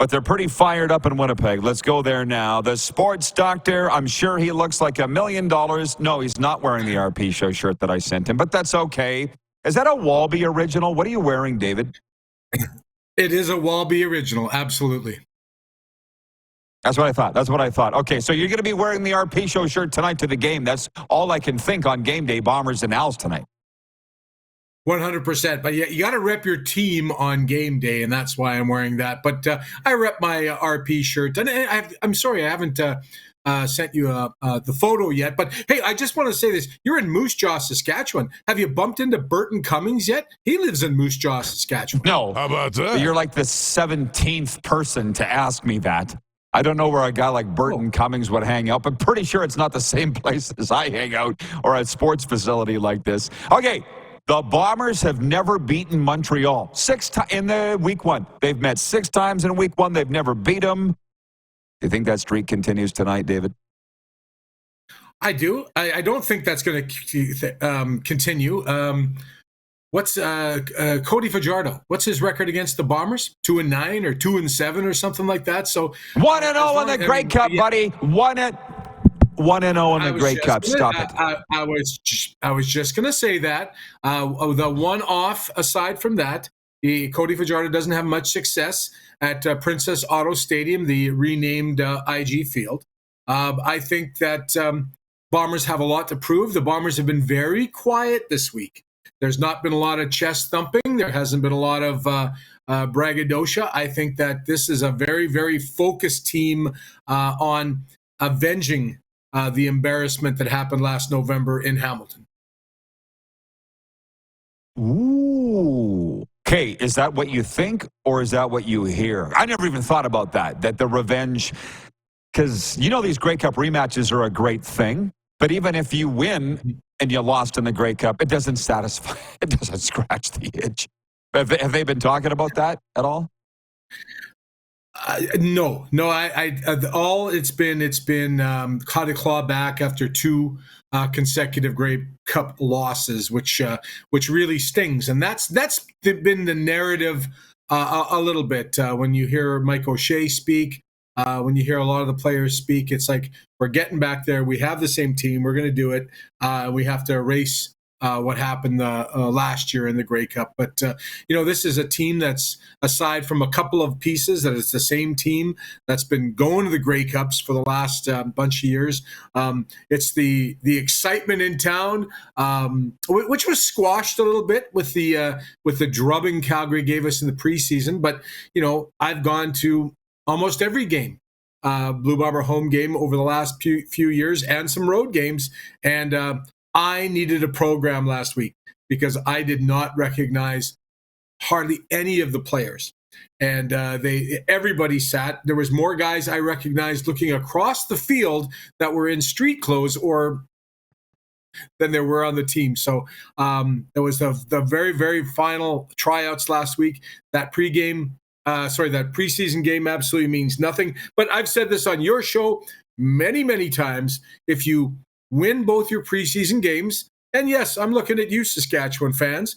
But they're pretty fired up in Winnipeg. Let's go there now. The sports doctor, I'm sure he looks like $1 million. No, he's not wearing the RP Show shirt that I sent him, but that's okay. Is that a Walby original? What are you wearing, David? It is a Walby original, absolutely. That's what I thought. Okay, so you're going to be wearing the RP Show shirt tonight to the game. That's all I can think on game day, Bombers and Owls tonight. 100%. But yeah, you got to rep your team on game day, and that's why I'm wearing that. But I rep my RP shirt. And I'm sorry, I haven't sent you the photo yet. But hey, I just want to say this. You're in Moose Jaw, Saskatchewan. Have you bumped into Burton Cummings yet? He lives in Moose Jaw, Saskatchewan. No. How about that? You're like the 17th person to ask me that. I don't know where a guy like Burton Cummings would hang out, but pretty sure it's not the same place as I hang out or a sports facility like this. Okay. The Bombers have never beaten Montreal. 6 times in the week one. They've met 6 times in week one. They've never beat them. Do you think that streak continues tonight, David? I do. I don't think that's going to continue. What's Cody Fajardo? What's his record against the Bombers? 2-9 or 2-7 or something like that. So 1-0 in the Grey Cup, buddy. 1-0 in the Grey Cup. Stop it. I was just going to say that. The one off aside from that, Cody Fajardo doesn't have much success at Princess Auto Stadium, the renamed IG Field. I think that Bombers have a lot to prove. The Bombers have been very quiet this week. There's not been a lot of chest thumping. There hasn't been a lot of braggadocio. I think that this is a very, very focused team on avenging the embarrassment that happened last November in Hamilton. Ooh. Okay, is that what you think or is that what you hear? I never even thought about that the revenge, because you know these Grey Cup rematches are a great thing, but even if you win and you lost in the Grey Cup, it doesn't satisfy, it doesn't scratch the itch. Have they been talking about that at all? No. All it's been caught a claw back after 2 consecutive Grey Cup losses, which really stings, and that's been the narrative a little bit. When you hear Mike O'Shea speak, when you hear a lot of the players speak, it's like we're getting back there. We have the same team. We're going to do it. We have to erase what happened last year in the Grey Cup. But, this is a team that's, aside from a couple of pieces, that it's the same team that's been going to the Grey Cups for the last bunch of years. It's the excitement in town, which was squashed a little bit with the drubbing Calgary gave us in the preseason. But, I've gone to almost every game. Blue Bomber home game over the last few years and some road games. And I needed a program last week because I did not recognize hardly any of the players. And everybody sat. There was more guys I recognized looking across the field that were in street clothes than there were on the team. So it was the very, very final tryouts last week. That preseason game absolutely means nothing. But I've said this on your show many, many times. If you win both your preseason games, and yes, I'm looking at you, Saskatchewan fans.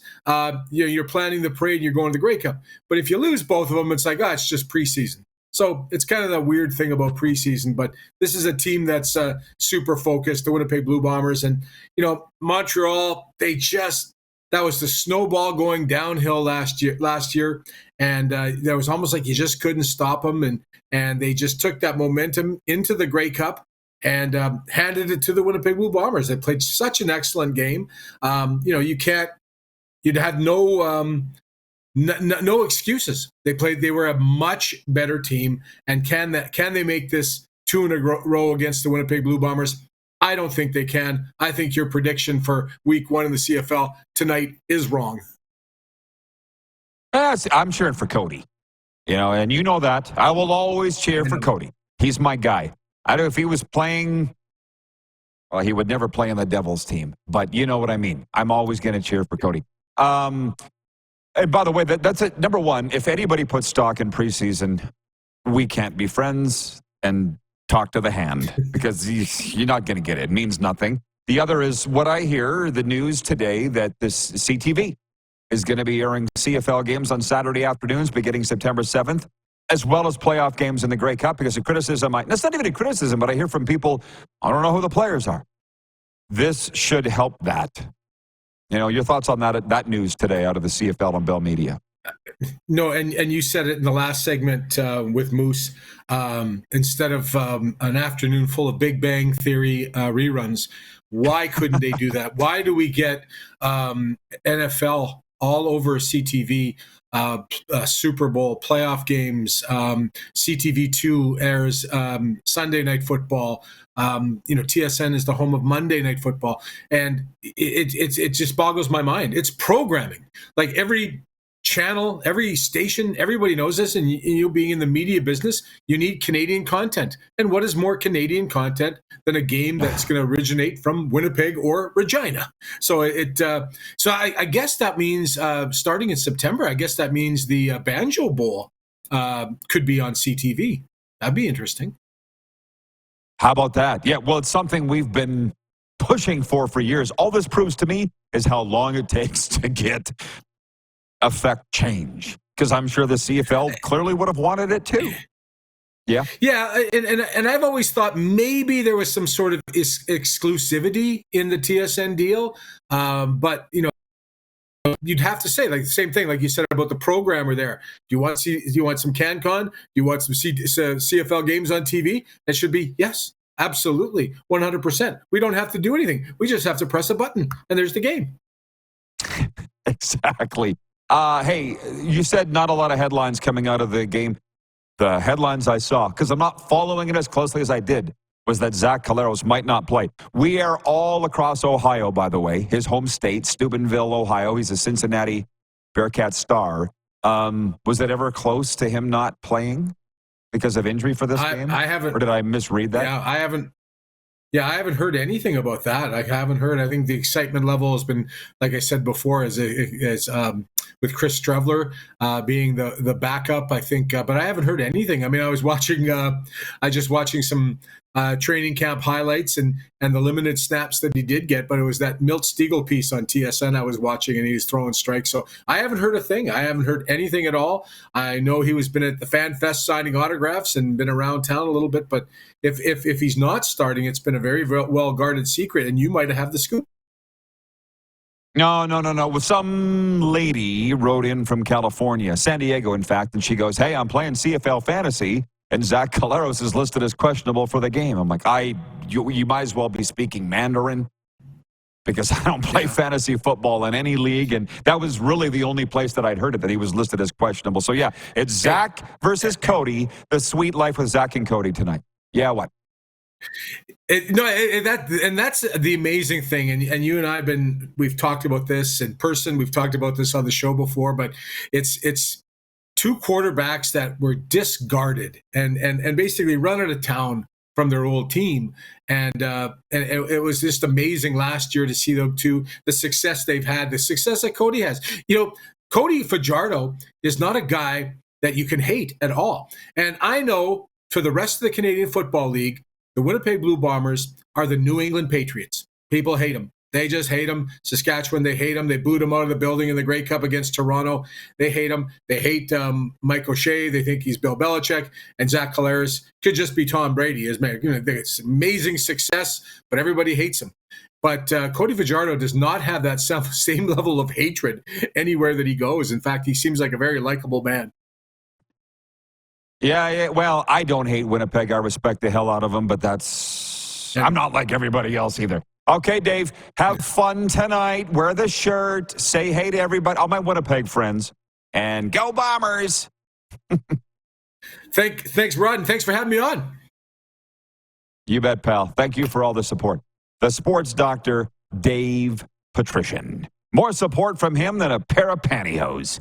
You're planning the parade, you're going to the Grey Cup. But if you lose both of them, it's like, it's just preseason. So it's kind of the weird thing about preseason. But this is a team that's super focused, the Winnipeg Blue Bombers. And, Montreal, that was the snowball going downhill last year. And that was almost like you just couldn't stop them. And they just took that momentum into the Grey Cup and handed it to the Winnipeg Blue Bombers. They played such an excellent game. You'd have no excuses. They were a much better team. And can they make this 2 in a row against the Winnipeg Blue Bombers? I don't think they can. I think your prediction for week 1 in the CFL tonight is wrong. I'm cheering for Cody. And you know that. I will always cheer for Cody. He's my guy. I don't know if he was playing, well, he would never play on the Devils team, but you know what I mean. I'm always going to cheer for Cody. And by the way, that's it. Number one, if anybody puts stock in preseason, we can't be friends and talk to the hand because you're not going to get it. It means nothing. The other is what I hear, the news today that this CTV is going to be airing CFL games on Saturday afternoons beginning September 7th. as well as playoff games in the Grey Cup, because the criticism, that's not even a criticism, but I hear from people, I don't know who the players are. This should help that. Your thoughts on that news today out of the CFL and Bell Media? No, and you said it in the last segment with Moose. Instead of an afternoon full of Big Bang Theory reruns, why couldn't they do that? Why do we get NFL all over CTV, Super Bowl, playoff games, CTV2 airs Sunday Night Football, TSN is the home of Monday Night Football, and it just boggles my mind. It's programming. Like every channel, every station, everybody knows this, and you being in the media business, you need Canadian content. And what is more Canadian content than a game that's going to originate from Winnipeg or Regina? So I guess that means starting in September, I guess that means the Banjo Bowl could be on CTV. That'd be interesting. How about that? Yeah, well, it's something we've been pushing for years. All this proves to me is how long it takes to get affect change, because I'm sure the CFL clearly would have wanted it too. Yeah. And I've always thought maybe there was some sort of exclusivity in the TSN deal, but you'd have to say, like, the same thing like you said about the programmer there. Do you want some CanCon? Do you want some CFL games on TV? It should be yes, absolutely, 100%. We don't have to do anything. We just have to press a button, and there's the game. Exactly. Hey, you said not a lot of headlines coming out of the game. The headlines I saw, because I'm not following it as closely as I did, was that Zach Collaros might not play. We are all across Ohio, by the way, his home state, Steubenville, Ohio. He's a Cincinnati Bearcat star. Was it ever close to him not playing because of injury for this game? I haven't. Or did I misread that? Yeah, I haven't. Yeah, I haven't heard anything about that. I haven't heard. I think the excitement level has been, like I said before, as with Chris Strevler being the backup, I think. But I haven't heard anything. I mean, I was watching some training camp highlights and the limited snaps that he did get. But it was that Milt Stegall piece on TSN I was watching, and he was throwing strikes. So I haven't heard a thing. I haven't heard anything at all. I know he was been at the Fan Fest signing autographs and been around town a little bit. But if he's not starting, it's been a very well guarded secret, and you might have the scoop. No. Well, some lady wrote in from California, San Diego, in fact, and she goes, "Hey, I'm playing CFL Fantasy, and Zach Collaros is listed as questionable for the game." I'm like, you might as well be speaking Mandarin, because I don't play fantasy football in any league, and that was really the only place that I'd heard it, that he was listed as questionable. So, yeah, it's Zach versus Cody, the sweet life with Zach and Cody tonight. Yeah, what? That's the amazing thing, and you and I we've talked about this in person, we've talked about this on the show before, but it's two quarterbacks that were discarded and basically run out of town from their old team, and it was just amazing last year to see them two, the success they've had, the success that Cody has. Cody Fajardo is not a guy that you can hate at all, and I know for the rest of the Canadian Football League, the Winnipeg Blue Bombers are the New England Patriots. People hate them. They just hate him. Saskatchewan, they hate him. They booed him out of the building in the Grey Cup against Toronto. They hate him. They hate Mike O'Shea. They think he's Bill Belichick. And Zach Collaros could just be Tom Brady. It's amazing success, but everybody hates him. But Cody Fajardo does not have that same level of hatred anywhere that he goes. In fact, he seems like a very likable man. Yeah. Well, I don't hate Winnipeg. I respect the hell out of them, but I'm not like everybody else either. Okay, Dave, have fun tonight. Wear the shirt. Say hey to everybody, all my Winnipeg friends, and go Bombers. Thanks, Rod, and thanks for having me on. You bet, pal. Thank you for all the support. The sports doctor, Dave Pedersen. More support from him than a pair of pantyhose.